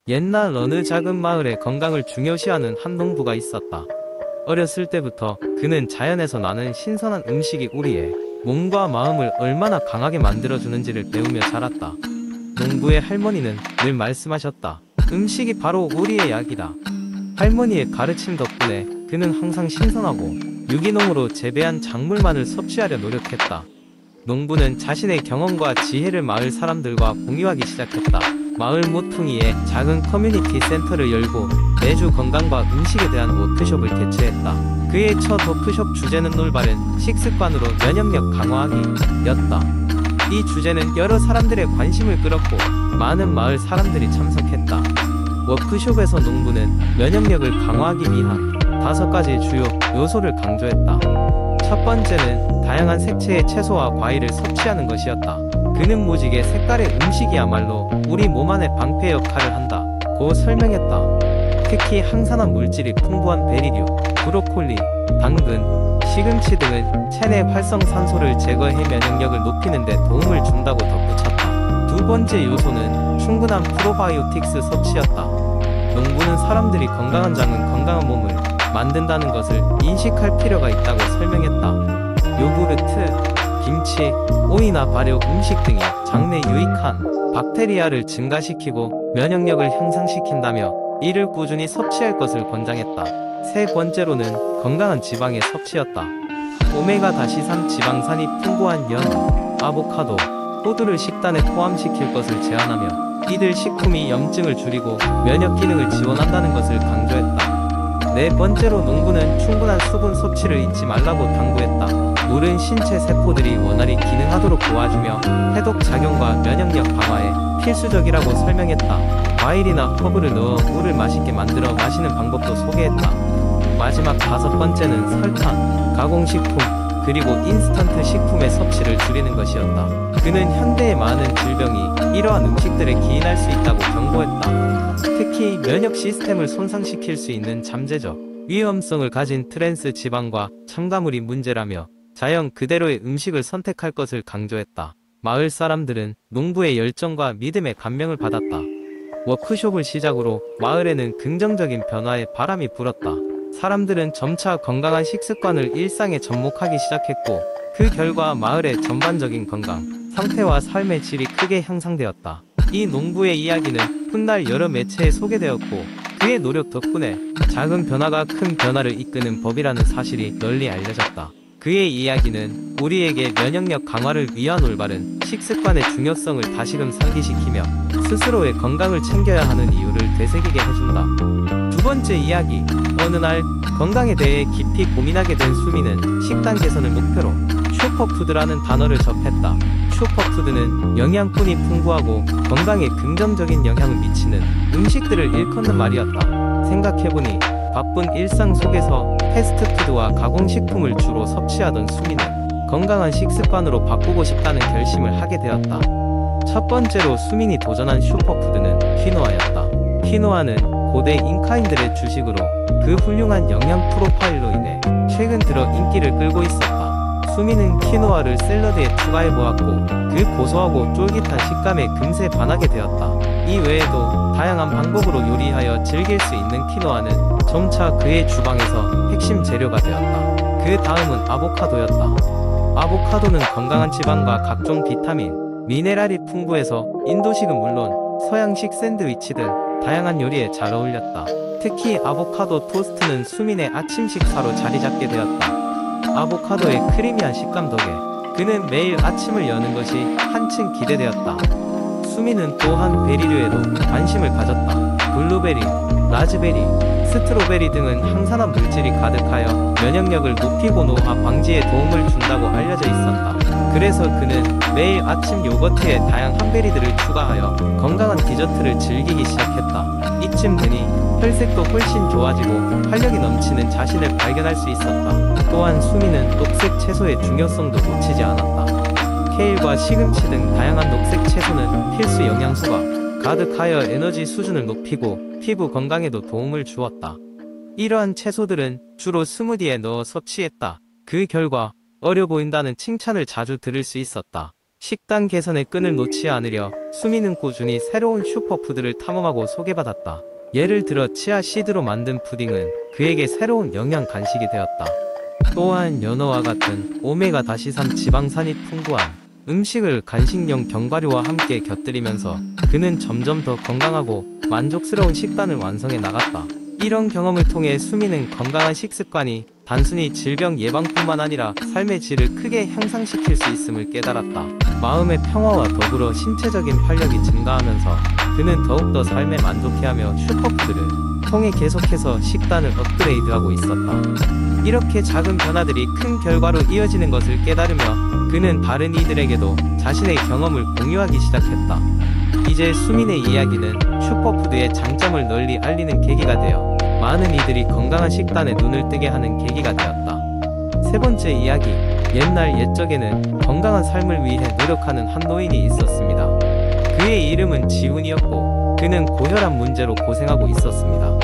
옛날 어느 작은 마을에 건강을 중요시하는 한 농부가 있었다. 어렸을 때부터 그는 자연에서 나는 신선한 음식이 우리의 몸과 마음을 얼마나 강하게 만들어주는지를 배우며 자랐다. 농부의 할머니는 늘 말씀하셨다. 음식이 바로 우리의 약이다. 할머니의 가르침 덕분에 그는 항상 신선하고 유기농으로 재배한 작물만을 섭취하려 노력했다. 농부는 자신의 경험과 지혜를 마을 사람들과 공유하기 시작했다. 마을 모퉁이에 작은 커뮤니티 센터를 열고 매주 건강과 음식에 대한 워크숍을 개최했다. 그의 첫 워크숍 주제는 올바른 식습관으로 면역력 강화하기였다. 이 주제는 여러 사람들의 관심을 끌었고 많은 마을 사람들이 참석했다. 워크숍에서 농부는 면역력을 강화하기 위한 5가지 주요 요소를 강조했다. 첫 번째는 다양한 색채의 채소와 과일을 섭취하는 것이었다. 그는 무지개 색깔의 음식이야말로 우리 몸 안에 방패 역할을 한다고 설명했다. 특히 항산화 물질이 풍부한 베리류, 브로콜리, 당근, 시금치 등은 체내 활성산소를 제거해 면역력을 높이는 데 도움을 준다고 덧붙였다. 두 번째 요소는 충분한 프로바이오틱스 섭취였다. 농부는 사람들이 건강한 장은 건강한 몸을 만든다는 것을 인식할 필요가 있다고 설명했다. 요구르트, 김치, 오이나 발효 음식 등이 장내 유익한 박테리아를 증가시키고 면역력을 향상시킨다며 이를 꾸준히 섭취할 것을 권장했다. 세 번째로는 건강한 지방의 섭취였다. 오메가 다시산 지방산이 풍부한 연, 아보카도, 호두를 식단에 포함시킬 것을 제안하며 이들 식품이 염증을 줄이고 면역 기능을 지원한다는 것을 강조했다. 네 번째로 농부는 충분한 수분 섭취를 잊지 말라고 당부했다. 물은 신체 세포들이 원활히 기능하도록 도와주며 해독 작용과 면역력 강화에 필수적이라고 설명했다. 과일이나 허브를 넣어 물을 맛있게 만들어 마시는 방법도 소개했다. 마지막 5번째는 설탕, 가공식품, 그리고 인스턴트 식품의 섭취를 줄이는 것이었다. 그는 현대의 많은 질병이 이러한 음식들에 기인할 수 있다고 경고했다. 특히 면역 시스템을 손상시킬 수 있는 잠재적 위험성을 가진 트랜스 지방과 첨가물이 문제라며 자연 그대로의 음식을 선택할 것을 강조했다. 마을 사람들은 농부의 열정과 믿음에 감명을 받았다. 워크숍을 시작으로 마을에는 긍정적인 변화의 바람이 불었다. 사람들은 점차 건강한 식습관을 일상에 접목하기 시작했고 그 결과 마을의 전반적인 건강 상태와 삶의 질이 크게 향상되었다. 이 농부의 이야기는 훗날 여러 매체에 소개되었고 그의 노력 덕분에 작은 변화가 큰 변화를 이끄는 법이라는 사실이 널리 알려졌다. 그의 이야기는 우리에게 면역력 강화를 위한 올바른 식습관의 중요성을 다시금 상기시키며 스스로의 건강을 챙겨야 하는 이유를 되새기게 해준다. 두 번째 이야기. 어느 날 건강에 대해 깊이 고민하게 된 수미는 식단 개선을 목표로 슈퍼푸드라는 단어를 접했다. 슈퍼푸드는 영양분이 풍부하고 건강에 긍정적인 영향을 미치는 음식들을 일컫는 말이었다. 생각해보니 바쁜 일상 속에서 패스트푸드와 가공식품을 주로 섭취하던 수미는 건강한 식습관으로 바꾸고 싶다는 결심을 하게 되었다. 첫 번째로 수민이 도전한 슈퍼푸드는 퀴노아였다. 퀴노아는 고대 잉카인들의 주식으로 그 훌륭한 영양 프로파일로 인해 최근 들어 인기를 끌고 있었다. 수미는 퀴노아를 샐러드에 추가해보았고 그 고소하고 쫄깃한 식감에 금세 반하게 되었다. 이 외에도 다양한 방법으로 요리하여 즐길 수 있는 퀴노아는 점차 그의 주방에서 핵심 재료가 되었다. 그 다음은 아보카도였다. 아보카도는 건강한 지방과 각종 비타민, 미네랄이 풍부해서 인도식은 물론 서양식 샌드위치 등 다양한 요리에 잘 어울렸다. 특히 아보카도 토스트는 수민의 아침 식사로 자리잡게 되었다. 아보카도의 크리미한 식감 덕에 그는 매일 아침을 여는 것이 한층 기대되었다. 수민은 또한 베리류에도 관심을 가졌다. 블루베리, 라즈베리, 스트로베리 등은 항산화 물질이 가득하여 면역력을 높이고 노화 방지에 도움을 준다고 알려져 있었다. 그래서 그는 매일 아침 요거트에 다양한 베리들을 추가하여 건강한 디저트를 즐기기 시작했다. 이쯤 되니 혈색도 훨씬 좋아지고 활력이 넘치는 자신을 발견할 수 있었다. 또한 수미는 녹색 채소의 중요성도 놓치지 않았다. 케일과 시금치 등 다양한 녹색 채소는 필수 영양소가 가득하여 에너지 수준을 높이고 피부 건강에도 도움을 주었다. 이러한 채소들은 주로 스무디에 넣어 섭취했다. 그 결과 어려 보인다는 칭찬을 자주 들을 수 있었다. 식단 개선의 끈을 놓지 않으려 수미는 꾸준히 새로운 슈퍼푸드를 탐험하고 소개받았다. 예를 들어 치아 씨드로 만든 푸딩은 그에게 새로운 영양 간식이 되었다. 또한 연어와 같은 오메가-3 지방산이 풍부한 음식을 간식용 견과류와 함께 곁들이면서 그는 점점 더 건강하고 만족스러운 식단을 완성해 나갔다. 이런 경험을 통해 수미는 건강한 식습관이 단순히 질병 예방뿐만 아니라 삶의 질을 크게 향상시킬 수 있음을 깨달았다. 마음의 평화와 더불어 신체적인 활력이 증가하면서 그는 더욱더 삶에 만족해하며 슈퍼푸드를 통해 계속해서 식단을 업그레이드하고 있었다. 이렇게 작은 변화들이 큰 결과로 이어지는 것을 깨달으며 그는 다른 이들에게도 자신의 경험을 공유하기 시작했다. 이제 수민의 이야기는 슈퍼푸드의 장점을 널리 알리는 계기가 되어 많은 이들이 건강한 식단에 눈을 뜨게 하는 계기가 되었다. 세 번째 이야기. 옛날 옛적에는 건강한 삶을 위해 노력하는 한 노인이 있었습니다. 그의 이름은 지훈이었고 그는 고혈압 문제로 고생하고 있었습니다.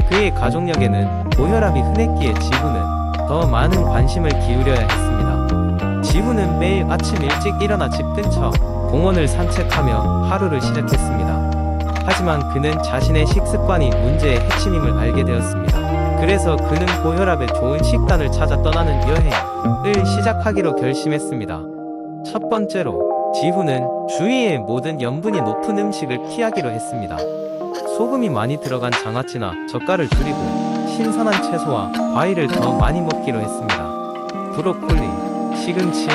그의 가족력에는 고혈압이 흔했기에 지훈은 더 많은 관심을 기울여야 했습니다. 지훈은 매일 아침 일찍 일어나 집 근처 공원을 산책하며 하루를 시작했습니다. 하지만 그는 자신의 식습관이 문제의 핵심임을 알게 되었습니다. 그래서 그는 고혈압에 좋은 식단을 찾아 떠나는 여행을 시작하기로 결심했습니다. 첫 번째로 지훈은 주위의 모든 염분이 높은 음식을 피하기로 했습니다. 소금이 많이 들어간 장아찌나 젓갈을 줄이고 신선한 채소와 과일을 더 많이 먹기로 했습니다. 브로콜리, 시금치,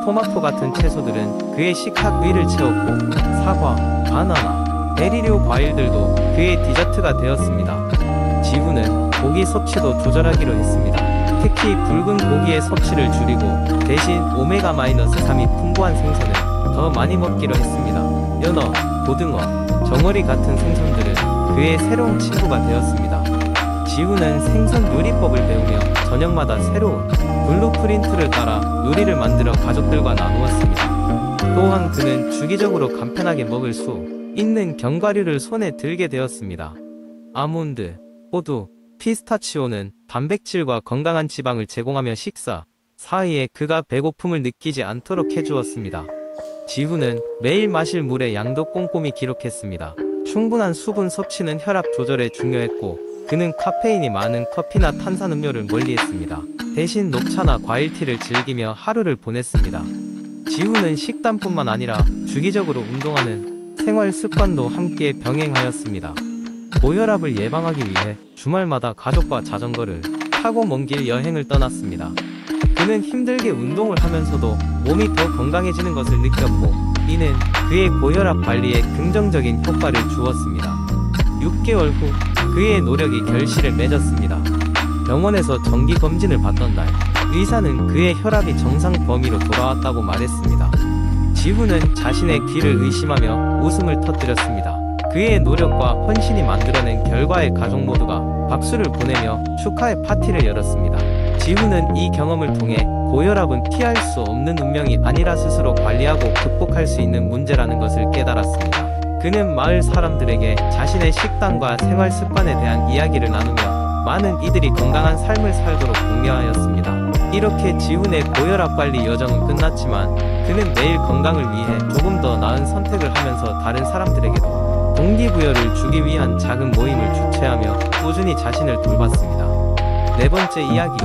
토마토 같은 채소들은 그의 식탁 위를 채웠고 사과, 바나나, 베리류 과일들도 그의 디저트가 되었습니다. 지훈은 고기 섭취도 조절하기로 했습니다. 특히 붉은 고기의 섭취를 줄이고 대신 오메가-3이 풍부한 생선을 더 많이 먹기로 했습니다. 연어, 고등어, 정어리 같은 생선들은 그의 새로운 친구가 되었습니다. 지훈은 생선 요리법을 배우며 저녁마다 새로운 블루프린트를 따라 요리를 만들어 가족들과 나누었습니다. 또한 그는 주기적으로 간편하게 먹을 수 있는 견과류를 손에 들게 되었습니다. 아몬드, 호두, 피스타치오는 단백질과 건강한 지방을 제공하며 식사 사이에 그가 배고픔을 느끼지 않도록 해주었습니다. 지훈은 매일 마실 물의 양도 꼼꼼히 기록했습니다. 충분한 수분 섭취는 혈압 조절에 중요했고 그는 카페인이 많은 커피나 탄산음료를 멀리했습니다. 대신 녹차나 과일티를 즐기며 하루를 보냈습니다. 지훈은 식단뿐만 아니라 주기적으로 운동하는 생활 습관도 함께 병행하였습니다. 고혈압을 예방하기 위해 주말마다 가족과 자전거를 타고 먼 길 여행을 떠났습니다. 그는 힘들게 운동을 하면서도 몸이 더 건강해지는 것을 느꼈고 이는 그의 고혈압 관리에 긍정적인 효과를 주었습니다. 6개월 후 그의 노력이 결실을 맺었습니다. 병원에서 정기검진을 받던 날 의사는 그의 혈압이 정상 범위로 돌아왔다고 말했습니다. 지훈은 자신의 귀를 의심하며 웃음을 터뜨렸습니다. 그의 노력과 헌신이 만들어낸 결과에 가족 모두가 박수를 보내며 축하의 파티를 열었습니다. 지훈은 이 경험을 통해 고혈압은 피할 수 없는 운명이 아니라 스스로 관리하고 극복할 수 있는 문제라는 것을 깨달았습니다. 그는 마을 사람들에게 자신의 식단과 생활 습관에 대한 이야기를 나누며 많은 이들이 건강한 삶을 살도록 독려하였습니다. 이렇게 지훈의 고혈압 관리 여정은 끝났지만 그는 매일 건강을 위해 조금 더 나은 선택을 하면서 다른 사람들에게도 동기부여를 주기 위한 작은 모임을 주최하며 꾸준히 자신을 돌봤습니다. 네 번째 이야기.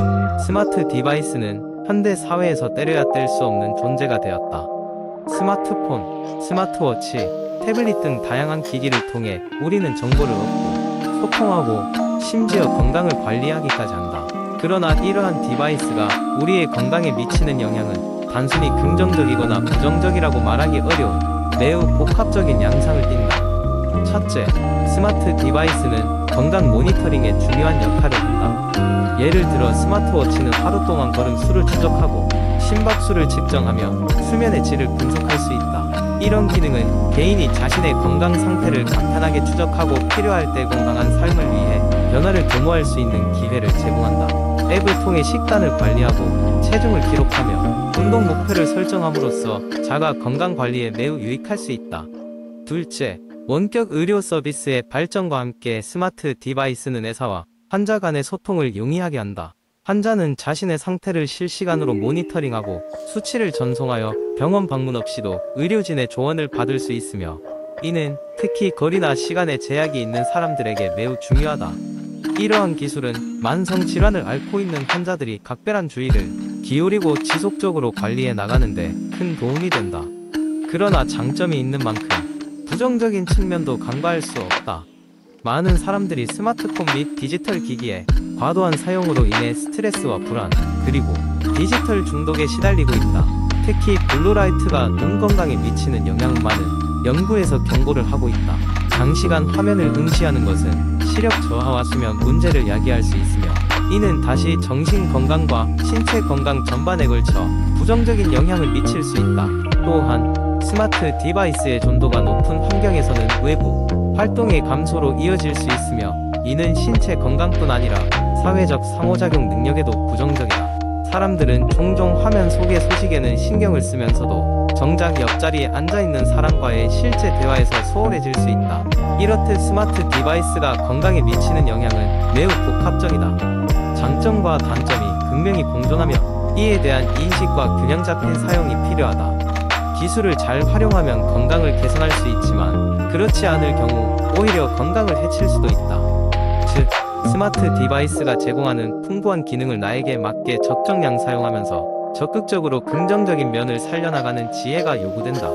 스마트 디바이스는 현대 사회에서 때려야 뗄 수 없는 존재가 되었다. 스마트폰, 스마트워치, 태블릿 등 다양한 기기를 통해 우리는 정보를 얻고 소통하고 심지어 건강을 관리하기까지 한다. 그러나 이러한 디바이스가 우리의 건강에 미치는 영향은 단순히 긍정적이거나 부정적이라고 말하기 어려운 매우 복합적인 양상을 띈다. 첫째, 스마트 디바이스는 건강 모니터링에 중요한 역할을 한다. 예를 들어 스마트워치는 하루 동안 걸음 수를 추적하고 심박수를 측정하며 수면의 질을 분석할 수 있다. 이런 기능은 개인이 자신의 건강 상태를 간편하게 추적하고 필요할 때 건강한 삶을 위해 변화를 도모할 수 있는 기회를 제공한다. 앱을 통해 식단을 관리하고 체중을 기록하며 운동 목표를 설정함으로써 자가 건강 관리에 매우 유익할 수 있다. 둘째, 원격 의료 서비스의 발전과 함께 스마트 디바이스는 의사와 환자 간의 소통을 용이하게 한다. 환자는 자신의 상태를 실시간으로 모니터링하고 수치를 전송하여 병원 방문 없이도 의료진의 조언을 받을 수 있으며, 이는 특히 거리나 시간에 제약이 있는 사람들에게 매우 중요하다. 이러한 기술은 만성 질환을 앓고 있는 환자들이 각별한 주의를 기울이고 지속적으로 관리해 나가는데 큰 도움이 된다. 그러나 장점이 있는 만큼 부정적인 측면도 간과할 수 없다. 많은 사람들이 스마트폰 및 디지털 기기의 과도한 사용으로 인해 스트레스와 불안, 그리고 디지털 중독에 시달리고 있다. 특히 블루라이트가 눈 건강에 미치는 영향은 많은 연구에서 경고를 하고 있다. 장시간 화면을 응시하는 것은 시력 저하와 수면 문제를 야기할 수 있으며, 이는 다시 정신 건강과 신체 건강 전반에 걸쳐 부정적인 영향을 미칠 수 있다. 또한 스마트 디바이스의 전도가 높은 환경에서는 외부 활동의 감소로 이어질 수 있으며, 이는 신체 건강뿐 아니라 사회적 상호작용 능력에도 부정적이다. 사람들은 종종 화면 속의 소식에는 신경을 쓰면서도 정작 옆자리에 앉아있는 사람과의 실제 대화에서 소홀해질 수 있다. 이렇듯 스마트 디바이스가 건강에 미치는 영향은 매우 복합적이다. 장점과 단점이 극명히 공존하며, 이에 대한 인식과 균형 잡힌 사용이 필요하다. 기술을 잘 활용하면 건강을 개선할 수 있지만, 그렇지 않을 경우 오히려 건강을 해칠 수도 있다. 즉, 스마트 디바이스가 제공하는 풍부한 기능을 나에게 맞게 적정량 사용하면서 적극적으로 긍정적인 면을 살려나가는 지혜가 요구된다.